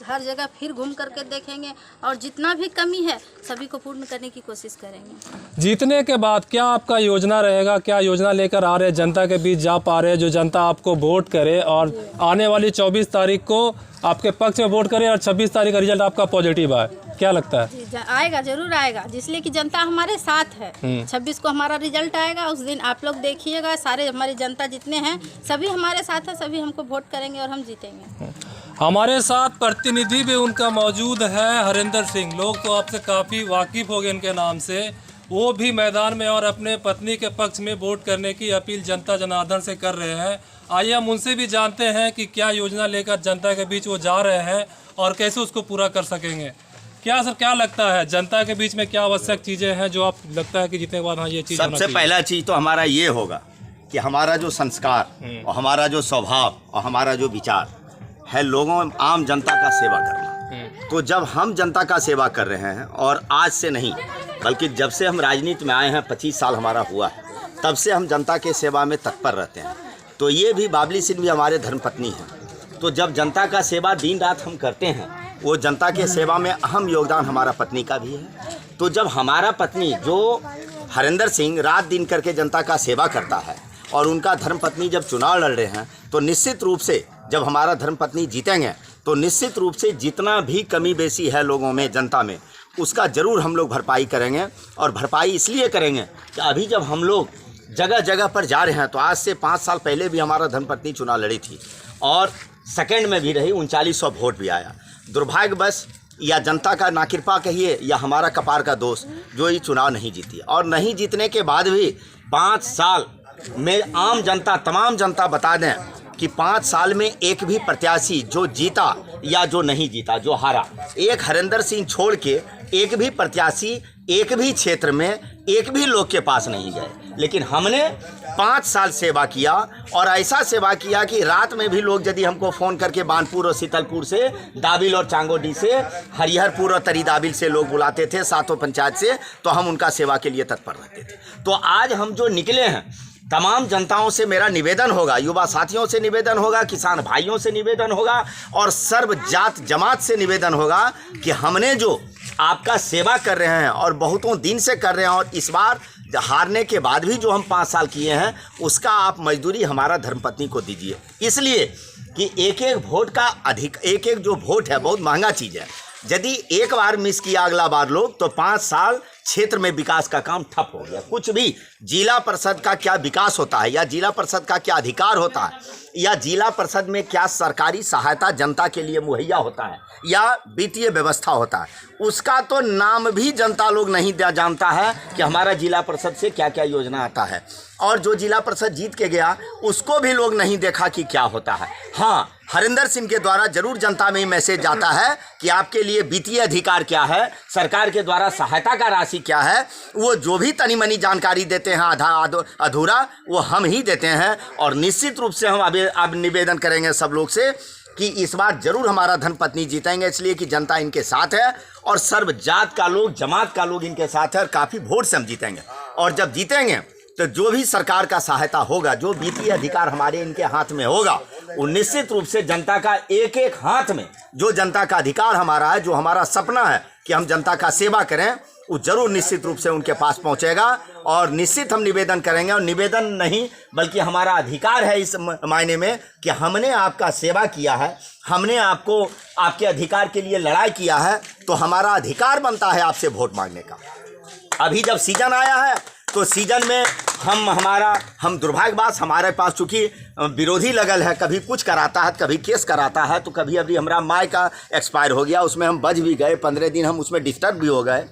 हर जगह फिर घूम करके देखेंगे और जितना भी कमी है सभी को पूर्ण करने की कोशिश करेंगे। जीतने के बाद क्या आपका योजना रहेगा, क्या योजना लेकर आ रहे हैं, जनता के बीच जा पा रहे हैं जो जनता आपको वोट करे और आने वाली 24 तारीख को आपके पक्ष में वोट करे और 26 तारीख का रिजल्ट आपका पॉजिटिव आए, क्या लगता है? आएगा, जरूर आएगा, जिसलिए कि जनता हमारे साथ है। 26 को हमारा रिजल्ट आएगा, उस दिन आप लोग देखिएगा, सारे हमारी जनता जितने हैं सभी हमारे साथ है, सभी हमको वोट करेंगे और हम जीतेंगे। हमारे साथ प्रतिनिधि भी उनका मौजूद है, हरिंदर सिंह। लोग तो आपसे काफ़ी वाकिफ़ हो गए इनके नाम से। वो भी मैदान में और अपने पत्नी के पक्ष में वोट करने की अपील जनता जनार्दन से कर रहे हैं। आइए हम उनसे भी जानते हैं कि क्या योजना लेकर जनता के बीच वो जा रहे हैं और कैसे उसको पूरा कर सकेंगे। क्या सर, क्या लगता है जनता के बीच में क्या आवश्यक चीज़ें हैं जो आप लगता है कि जीतने के बाद हाँ ये चीज़? सबसे पहला चीज़ तो हमारा ये होगा कि हमारा जो संस्कार और हमारा जो स्वभाव और हमारा जो विचार है, लोगों आम जनता का सेवा करना। तो जब हम जनता का सेवा कर रहे हैं, और आज से नहीं बल्कि जब से हम राजनीति में आए हैं, 25 साल हमारा हुआ है, तब से हम जनता के सेवा में तत्पर रहते हैं। तो ये भी बाबली सिंह भी हमारे धर्मपत्नी हैं। तो जब जनता का सेवा दिन रात हम करते हैं, वो जनता के सेवा में अहम योगदान हमारा पत्नी का भी है। तो जब हमारा पत्नी जो हरिंदर सिंह रात दिन करके जनता का सेवा करता है और उनका धर्मपत्नी जब चुनाव लड़ रहे हैं, तो निश्चित रूप से जब हमारा धर्मपत्नी जीतेंगे तो निश्चित रूप से जितना भी कमी बेसी है लोगों में, जनता में, उसका ज़रूर हम लोग भरपाई करेंगे। और भरपाई इसलिए करेंगे कि अभी जब हम लोग जगह जगह पर जा रहे हैं, तो आज से 5 साल पहले भी हमारा धर्मपत्नी चुनाव लड़ी थी और सेकंड में भी रही, 3900 वोट भी आया। दुर्भाग्यवश या जनता का नाकिरपा कहिए या हमारा कपार का दोष, जो ये चुनाव नहीं जीती। और नहीं जीतने के बाद भी 5 साल में आम जनता, तमाम जनता बता दें कि 5 साल में एक भी प्रत्याशी जो जीता या जो नहीं जीता, जो हारा, एक हरिंदर सिंह छोड़ के एक भी प्रत्याशी एक भी क्षेत्र में एक भी लोग के पास नहीं गए। लेकिन हमने 5 साल सेवा किया और ऐसा सेवा किया कि रात में भी लोग यदि हमको फ़ोन करके बानपुर और शीतलपुर से, दाबिल और चांगोडी से, हरिहरपुर और तरी दाबिल से लोग बुलाते थे, सातों पंचायत से, तो हम उनका सेवा के लिए तत्पर रहते थे। तो आज हम जो निकले हैं, तमाम जनताओं से मेरा निवेदन होगा, युवा साथियों से निवेदन होगा, किसान भाइयों से निवेदन होगा और सर्व जात जमात से निवेदन होगा कि हमने जो आपका सेवा कर रहे हैं और बहुतों दिन से कर रहे हैं, और इस बार हारने के बाद भी जो हम 5 साल किए हैं, उसका आप मजदूरी हमारा धर्मपत्नी को दीजिए। इसलिए कि एक एक वोट का एक एक जो वोट है बहुत महंगा चीज़ है। यदि एक बार मिस किया अगला बार लोग, तो 5 साल क्षेत्र में विकास का काम ठप हो गया। कुछ भी जिला परिषद का क्या विकास होता है, या जिला परिषद का क्या अधिकार होता है, या जिला परिषद में क्या सरकारी सहायता जनता के लिए मुहैया होता है, या वित्तीय व्यवस्था होता है, उसका तो नाम भी जनता लोग नहीं जानता है कि हमारा जिला परिषद से क्या क्या योजना आता है। और जो जिला परिषद जीत के गया उसको भी लोग नहीं देखा कि क्या होता है। हाँ, हरिंदर सिंह के द्वारा जरूर जनता में मैसेज जाता है कि आपके लिए वित्तीय अधिकार क्या है, सरकार के द्वारा सहायता का राशि क्या है, वो जो भी तनी मनी जानकारी देते हैं आधा अधूरा, वो हम ही देते हैं। और निश्चित रूप से हम अब निवेदन करेंगे सब लोग से कि इस बार जरूर हमारा धर्मपत्नी जीतेंगे, इसलिए कि जनता इनके साथ है और सर्व जात का लोग, जमात का लोग इनके साथ है और काफ़ी वोट से हम जीतेंगे। और जब जीतेंगे तो जो भी सरकार का सहायता होगा, जो वित्तीय अधिकार हमारे इनके हाथ में होगा, वो निश्चित रूप से जनता का एक एक हाथ में जो जनता का अधिकार हमारा है, जो हमारा सपना है कि हम जनता का सेवा करें, वो जरूर निश्चित रूप से उनके पास पहुंचेगा। और निश्चित हम निवेदन करेंगे, और निवेदन नहीं बल्कि हमारा अधिकार है इस मायने में कि हमने आपका सेवा किया है, हमने आपको आपके अधिकार के लिए लड़ाई किया है, तो हमारा अधिकार बनता है आपसे वोट मांगने का। अभी जब सीजन आया है तो सीजन में हम दुर्भाग्यवश हमारे पास चूँकि विरोधी लगल है, कभी कुछ कराता है, कभी केस कराता है, तो कभी अभी हमारा माई का एक्सपायर हो गया, उसमें हम बच भी गए, 15 दिन हम उसमें डिस्टर्ब भी हो गए।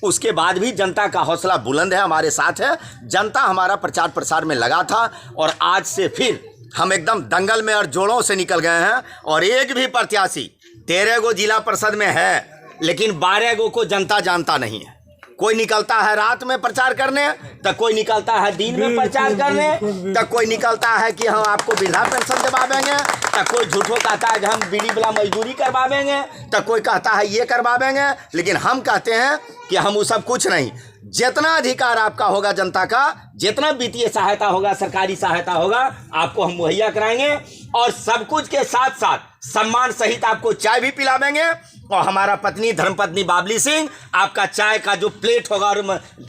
उसके बाद भी जनता का हौसला बुलंद है, हमारे साथ है, जनता हमारा प्रचार प्रसार में लगा था। और आज से फिर हम एकदम दंगल में और जोड़ों से निकल गए हैं। और एक भी प्रत्याशी 13 गो जिला परिषद में है, लेकिन 12 गो को जनता जानता नहीं है। कोई निकलता है रात में प्रचार करने, तो कोई निकलता है दिन में प्रचार करने, तो कोई निकलता है कि हम आपको वृद्धा पेंशन दिलवाएंगे, तो कोई झूठों कहता है कि हम बीड़ी वाला मजदूरी करवाएंगे, तो कोई कहता है ये करवाएंगे। लेकिन हम कहते हैं कि हम वो सब कुछ नहीं, जितना अधिकार आपका होगा जनता का, जितना वित्तीय सहायता होगा, सरकारी सहायता होगा, आपको हम मुहैया कराएंगे और सब कुछ के साथ साथ सम्मान सहित आपको चाय भी पिलावेंगे। और हमारा पत्नी धर्मपत्नी बाबली सिंह आपका चाय का जो प्लेट होगा और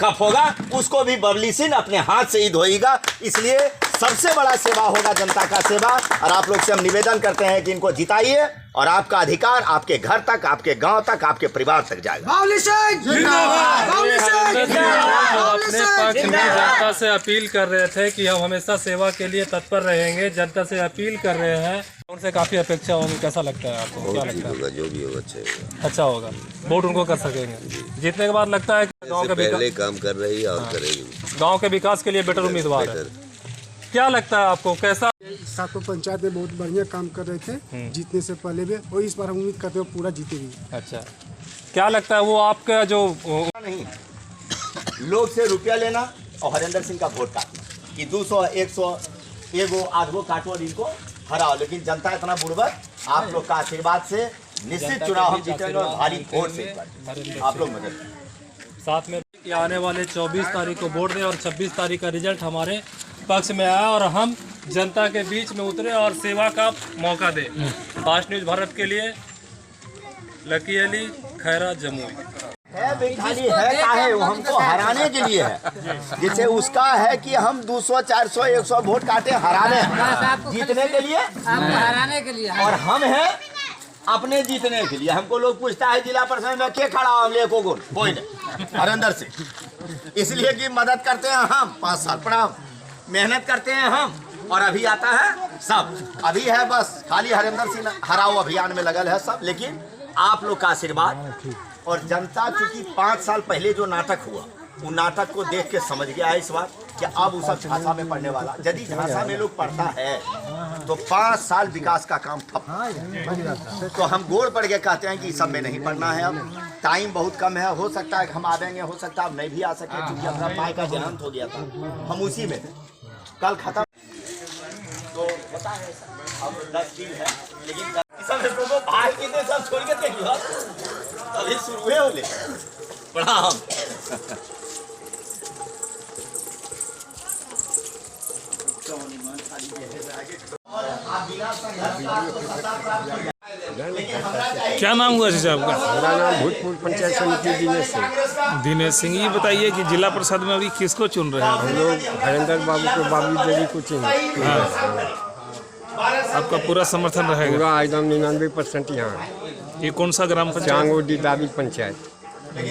कप होगा उसको भी बाबली सिंह अपने हाथ से ही धोएगा। इसलिए सबसे बड़ा सेवा होगा जनता का सेवा। और आप लोग से हम निवेदन करते हैं कि इनको जिताइए और आपका अधिकार आपके घर तक, आपके गांव तक, आपके परिवार तक जाएगा। अपने पक्ष में जनता से अपील कर रहे थे कि हम हमेशा सेवा के लिए तत्पर रहेंगे। जनता से अपील कर रहे हैं, उनसे काफी अपेक्षा होगी। कैसा लगता है आपको? क्या लगता है? जो भी होगा अच्छा होगा, वोट उनको कर सकेंगे। जीतने के बाद लगता है कि गाँव के पहले काम कर रही है और करेगी। गाँव के विकास के लिए बेटर उम्मीदवार है। क्या लगता है आपको? कैसा? सातों पंचायत में बहुत बढ़िया काम कर रहे थे जीतने से पहले भी, और इस बार हम उम्मीद करते हैं पूरा जीतेगी। अच्छा, क्या लगता है वो आपका जो नहीं, लोग से रुपया लेना और हरेंद्र सिंह का वोट काटना कि 200 100 एगो आधगो काटो और इनको हराओ। लेकिन जनता इतना बुड़बक, आप लोग का आशीर्वाद से निश्चित चुनाव हम जीतेंगे और भारी वोट से आप लोग मदद। साथ में कि आने वाले 24 तारीख को वोट दें और 26 तारीख का रिजल्ट हमारे पक्ष में आया और हम जनता के बीच में उतरे और सेवा का मौका दें। फास्ट न्यूज़ भारत के लिए लकी अली, खैरा, जमुई। है बेखाली है का है, वो हमको हराने के लिए है। जैसे उसका है कि हम 200 400 100 वोट काटे हराने, जीतने के लिए, हराने के लिए। और हम हैं अपने जीतने के लिए। हमको लोग पूछता है जिला परिषद में क्या खड़ा हम ले को कोई नहीं, हरेंद्र सिंह। इसलिए कि मदद करते हैं हम, 5 साल पड़ा मेहनत करते हैं हम, और अभी आता है सब। अभी है बस खाली हरेंद्र सिंह हराओ अभियान में लगल है सब। लेकिन आप लोग का आशीर्वाद और जनता, चूंकि 5 साल पहले जो नाटक हुआ, वो नाटक को देख के समझ गया है इस बार कि अब वो सब झांसा में पढ़ने वाला। यदि झांसा में लोग पढ़ता है तो 5 साल विकास का काम ठप। तो हम गोड़ पड़ के कहते हैं कि सब में नहीं पढ़ना है। अब टाइम बहुत कम है, हो सकता है हम आ जाएंगे, हो सकता है अब नहीं भी आ सके, क्योंकि अपना पाए का देहांत हो गया था, हम उसी में कल खत्म। तो पता है अब 10 दिन है, लेकिन सब भाई के सब छोड़ के देखिए अभी शुरू हो ले प्रणाम। क्या नाम हुआ चाचा आपका? मेरा नाम भूतपूर्व पंचायत समिति दिनेश सिंह। दिनेश सिंह। ये बताइए कि जिला परिषद में अभी किसको चुन रहे हैं? हम लोग हरेंद्र बाबू को, बाबली देवी को चुने। आपका पूरा समर्थन रहेगा? पूरा एकदम 99% यहाँ। ये कौन सा ग्राम पंचायत? चांगोडी दादी पंचायत।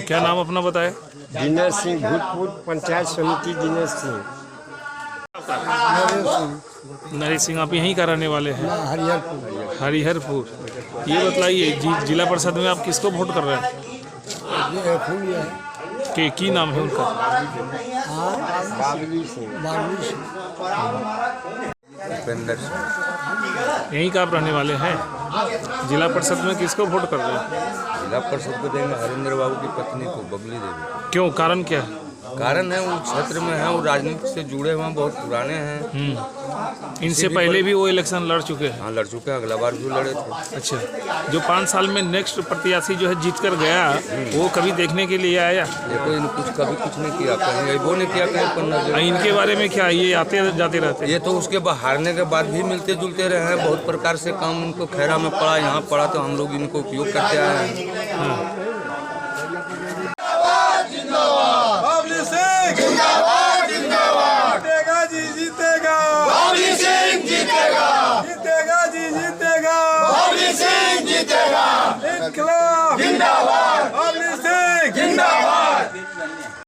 क्या नाम अपना बताए? दिनेश सिंह, भूतपूर्व पंचायत समिति दिनेश सिंह। नरेश सिंह, आप यहीं का रहने वाले हैं? हरिहरपुर। हरिहरपुर। ये बताइए जिला परिषद में आप किसको वोट कर रहे हैं? की नाम है उनका? बाबली सिंह। यहीं का आप रहने वाले हैं? जिला परिषद में किसको वोट कर रहे हैं? जिला परिषद को देंगे हरेंद्र बाबू की पत्नी को, बबली देवी। क्यों, कारण क्या है? कारण है वो क्षेत्र में है, वो राजनीति से जुड़े हुए हैं, बहुत पुराने हैं। इनसे पहले भी वो इलेक्शन लड़ चुके हैं? हाँ लड़ चुके हैं, अगला बार भी लड़े थे। अच्छा, जो 5 साल में नेक्स्ट प्रत्याशी जो है जीत कर गया, वो कभी देखने के लिए आया? देखो इन कभी कुछ नहीं किया, कहीं वो नहीं किया, कहीं पर इनके बारे में क्या, ये आते जाते रहते? ये तो उसके हारने के बाद भी मिलते जुलते रहे हैं। बहुत प्रकार से काम उनको खैरा में पड़ा, यहाँ पड़ा, तो हम लोग इनको उपयोग करते आए हैं। जिंदाबाद।